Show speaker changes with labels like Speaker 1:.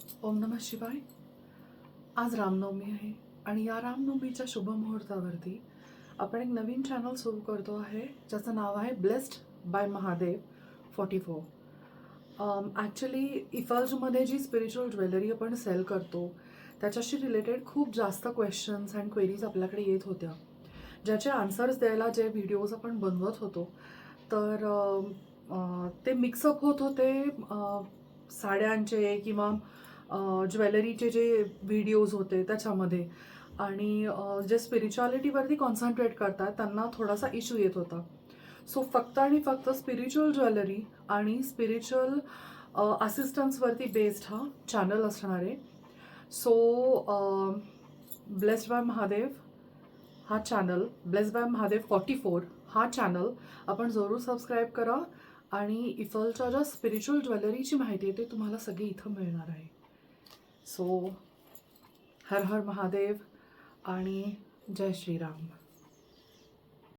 Speaker 1: ओम नमः शिवाय. आज रामनवमी आहे आणि या रामनवमीच्या शुभमुहूर्तावरती आपण एक नवीन चॅनल सुरू करतो आहे ज्याचं नाव आहे ब्लेस्ड बाय महादेव 44. ॲक्च्युली इफल्जमध्ये जी स्पिरिच्युअल ज्वेलरी आपण सेल करतो त्याच्याशी रिलेटेड खूप जास्त क्वेश्चन्स अँड क्वेरीज आपल्याकडे येत होत्या, ज्याचे आन्सर्स द्यायला जे व्हिडिओज आपण बनवत होतो तर ते मिक्सअप होत होते साड्यांचे किंवा ज्वेलरीचे जे व्हिडिओज होते त्याच्यामध्ये. आणि जे स्पिरिच्युअलिटीवरती कॉन्सन्ट्रेट करतात त्यांना थोडासा इश्यू येत होता. सो फक्त आणि फक्त स्पिरिच्युअल ज्वेलरी आणि स्पिरिच्युअल असिस्टन्सवरती बेस्ड हा चॅनल असणार आहे. सो ब्लेस्ड बाय महादेव हा चॅनल, ब्लेस्ड बाय महादेव 44 हा चॅनल आपण जरूर सबस्क्राईब करा. आणि इफलच्या ज्या स्पिरिच्युअल ज्वेलरीची माहिती आहे ते तुम्हाला सगळी इथं मिळणार आहे. सो हर हर महादेव आणि जय श्रीराम.